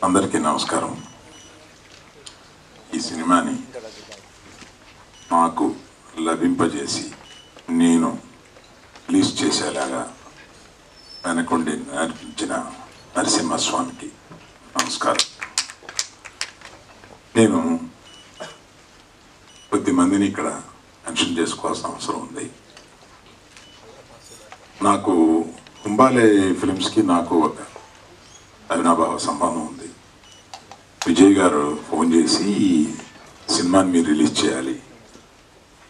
అందరికీ నమస్కారం. ఈ సినిమాని నాకు లభింపజేసి నేను రిలీజ్ చేసేలాగా వెనకుండి నడిపించిన నరసింహస్వామికి నమస్కారం. నేను కొద్దిమందిని ఇక్కడ మెన్షన్ చేసుకోవాల్సిన అవసరం ఉంది. నాకు కుంబాలే ఫిలిమ్స్కి నాకు ఒక అవినాభావ సంబంధం ఉంది. విజయ్ గారు ఫోన్ చేసి ఈ సినిమాని మీరు రిలీజ్ చేయాలి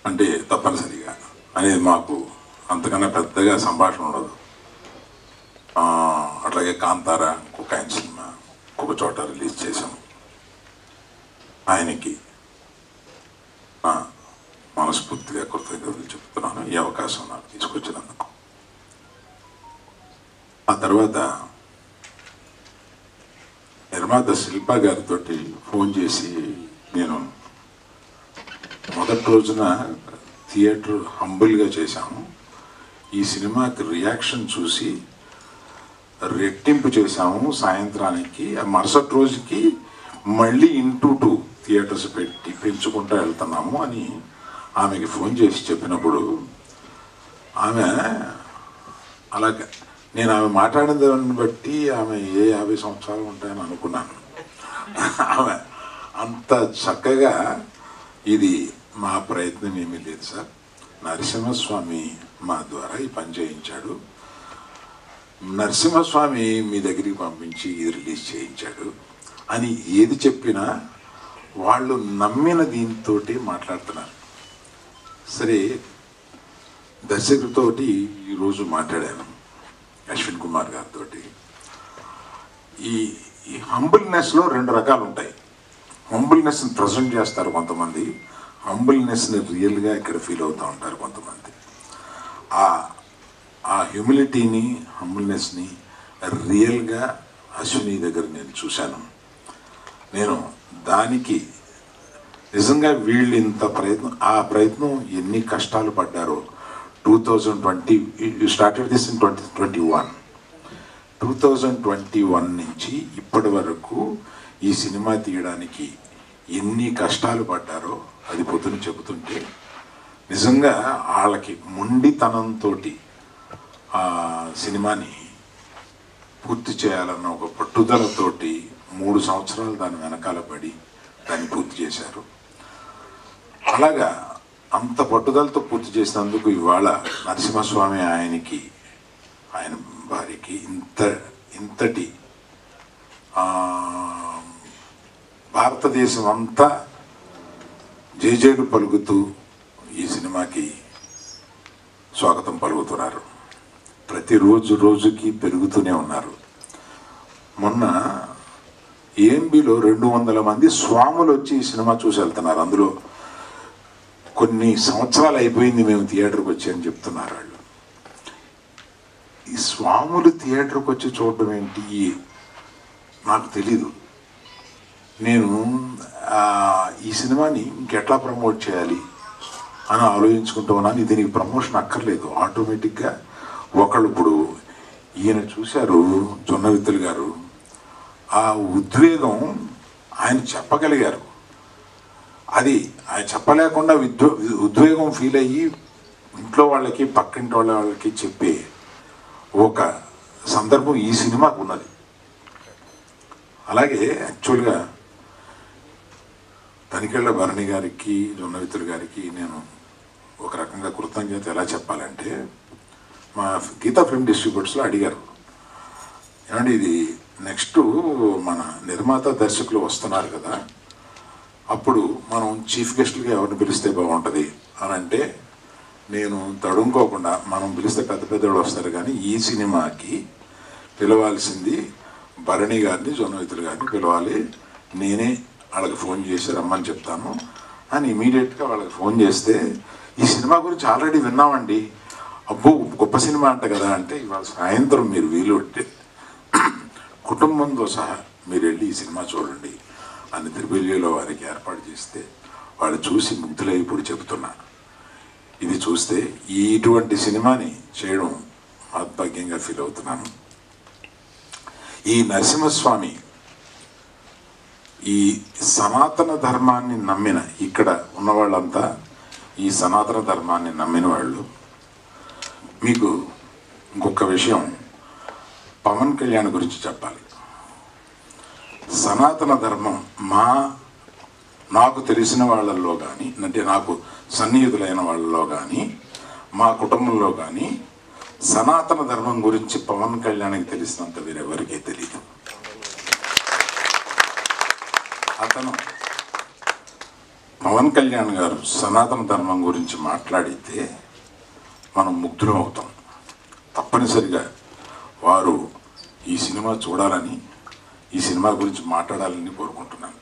అంటే తప్పనిసరిగా అనేది మాకు అంతకన్నా పెద్దగా సంభాషణ ఉండదు. అట్లాగే కాంతార ఇంకొక ఆయన సినిమా ఇంకొక చోట రిలీజ్ చేశాము. ఆయనకి మనస్ఫూర్తిగా కృతజ్ఞతలు చెప్తున్నాను ఈ అవకాశం నాకు తీసుకొచ్చినందుకు. ఆ తర్వాత నిర్మాత శిల్ప గారితో ఫోన్ చేసి నేను మొదటి రోజున థియేటర్ హంబుల్గా చేశాము. ఈ సినిమాకి రియాక్షన్ చూసి రెట్టింపు చేశాము. సాయంత్రానికి మరుసటి రోజుకి మళ్ళీ ఇంటూ 2 థియేటర్స్ పెట్టి పెంచుకుంటూ వెళ్తున్నాము అని ఆమెకి ఫోన్ చేసి చెప్పినప్పుడు ఆమె అలాగే నేను ఆమె మాట్లాడిన దాన్ని బట్టి ఆమె ఏ 50 సంవత్సరాలు ఉంటాయని అనుకున్నాను. ఆమె అంత చక్కగా ఇది మా ప్రయత్నం ఏమీ లేదు సార్, నరసింహస్వామి మా ద్వారా ఈ పని చేయించాడు, నరసింహస్వామి మీ దగ్గరికి పంపించి ఇది రిలీజ్ చేయించాడు అని ఏది చెప్పినా వాళ్ళు నమ్మిన దీంతో మాట్లాడుతున్నారు. సరే, దర్శకుడితోటి ఈరోజు మాట్లాడాను అశ్విన్ కుమార్ గారితో. ఈ హంబుల్నెస్లో 2 రకాలు ఉంటాయి. హంబుల్నెస్ని ప్రజెంట్ చేస్తారు కొంతమంది, హంబుల్నెస్ని రియల్గా ఇక్కడ ఫీల్ అవుతూ ఉంటారు కొంతమంది. ఆ హ్యూమిలిటీని హంబుల్నెస్ని రియల్గా అశ్విని దగ్గర నేను చూశాను. నేను దానికి నిజంగా వీళ్ళు ఇంత ప్రయత్నం, ఆ ప్రయత్నం ఎన్ని కష్టాలు పడ్డారో. 2020 స్టార్టెడ్ దిస్ ఇన్ 2021. 2021 నుంచి ఇప్పటి వరకు ఈ సినిమా తీయడానికి ఎన్ని కష్టాలు పడ్డారో అది పొద్దున చెబుతుంటే నిజంగా వాళ్ళకి మొండితనంతో ఆ సినిమాని పూర్తి చేయాలన్న ఒక పట్టుదలతోటి 3 సంవత్సరాలు దాని వెనకాల పడి దాన్ని పూర్తి చేశారు. అలాగా అంత పట్టుదలతో పూర్తి చేసినందుకు ఇవాళ నరసింహస్వామి ఆయనకి ఆయన భార్యకి ఇంతటి భారతదేశం అంతా జేజేలు పలుకుతూ ఈ సినిమాకి స్వాగతం పలుకుతున్నారు. ప్రతిరోజు రోజుకి పెరుగుతూనే ఉన్నారు. మొన్న ఏఎంబిలో 200 మంది స్వాములు వచ్చి ఈ సినిమా చూసి వెళ్తున్నారు. అందులో కొన్ని సంవత్సరాలు అయిపోయింది మేము థియేటర్కి వచ్చి అని చెప్తున్నారు వాళ్ళు. ఈ స్వాములు థియేటర్కి వచ్చి చూడడం ఏంటి నాకు తెలీదు. నేను ఈ సినిమాని ఇంకెట్లా ప్రమోట్ చేయాలి అని ఆలోచించుకుంటూ ఉన్నాను. దీనికి ప్రమోషన్ అక్కర్లేదు, ఆటోమేటిక్గా ఒకళ్ళు ఇప్పుడు ఈయన చూశారు జొన్నవిత్తులు గారు, ఆ ఉద్వేగం ఆయన చెప్పగలిగారు. అది ఆయన చెప్పలేకుండా ఉద్వేగం ఫీల్ అయ్యి ఇంట్లో వాళ్ళకి పక్కింటి వాళ్ళకి చెప్పే ఒక సందర్భం ఈ సినిమాకు ఉన్నది. అలాగే యాక్చువల్గా తనికెళ్ళ భరణి గారికి జొన్నవిత్తులు గారికి నేను ఒక రకంగా కృతజ్ఞత ఎలా చెప్పాలంటే, మా గీతా ఫిల్మ్ డిస్ట్రిబ్యూటర్స్లో అడిగారు, ఏమంటే ఇది నెక్స్ట్ మన నిర్మాత దర్శకులు వస్తున్నారు కదా, అప్పుడు మనం చీఫ్ గెస్ట్లుగా ఎవరిని పిలిస్తే బాగుంటుంది అని అంటే, నేను తడుముకోకుండా మనం పిలిస్తే పెద్ద పెద్దవాళ్ళు వస్తారు కానీ ఈ సినిమాకి పిలవాల్సింది భరణి గారిని జొన్నవిత్తులు గారిని పిలవాలి, నేనే వాళ్ళకి ఫోన్ చేసి రమ్మని చెప్తాను అని ఇమీడియట్గా వాళ్ళకి ఫోన్ చేస్తే, ఈ సినిమా గురించి ఆల్రెడీ విన్నామండి, అబ్బో గొప్ప సినిమా అంట కదా అంటే, ఇవాళ సాయంత్రం మీరు వీలు పెట్టి కుటుంబంతో సహా మీరు వెళ్ళి ఈ సినిమా చూడండి అని తిరుపతిలో వారికి ఏర్పాటు చేస్తే వాళ్ళు చూసి ముగ్ధులై ఇప్పుడు చెబుతున్నా, ఇది చూస్తే ఇటువంటి సినిమాని చేయడం మహద్భాగ్యంగా ఫీల్ అవుతున్నాను. ఈ నరసింహస్వామి ఈ సనాతన ధర్మాన్ని నమ్మిన ఇక్కడ ఉన్న వాళ్ళంతా ఈ సనాతన ధర్మాన్ని నమ్మిన వాళ్ళు. మీకు ఇంకొక విషయం పవన్ కళ్యాణ్ గురించి చెప్పాలి. సనాతన ధర్మం నాకు తెలిసిన వాళ్ళల్లో కానీ, అంటే నాకు సన్నిహితులైన వాళ్ళలో కానీ, మా కుటుంబంలో కానీ సనాతన ధర్మం గురించి పవన్ కళ్యాణ్కి తెలిసినంత వేరెవరికీ తెలియదు. అతను పవన్ కళ్యాణ్ గారు సనాతన ధర్మం గురించి మాట్లాడితే మనం ముగ్ధులం అవుతాం. తప్పనిసరిగా వారు ఈ సినిమా చూడాలని, ఈ సినిమా గురించి మాట్లాడాలని కోరుకుంటున్నాను.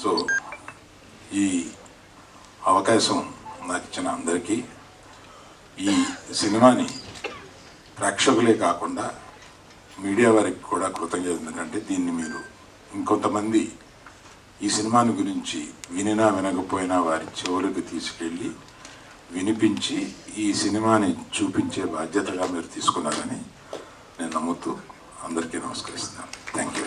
సో ఈ అవకాశం నాకు ఇచ్చిన అందరికీ, ఈ సినిమాని ప్రేక్షకులే కాకుండా మీడియా వారికి కూడా కృతజ్ఞత. ఎందుకంటే దీన్ని మీరు ఇంకొంతమంది ఈ సినిమాని గురించి వినినా వినకపోయినా వారి చెవులకు తీసుకెళ్ళి వినిపించి ఈ సినిమాని చూపించే బాధ్యతగా మీరు తీసుకున్నారని నేను నమ్ముతూ అందరికీ నమస్కరిస్తున్నాను. Thank you.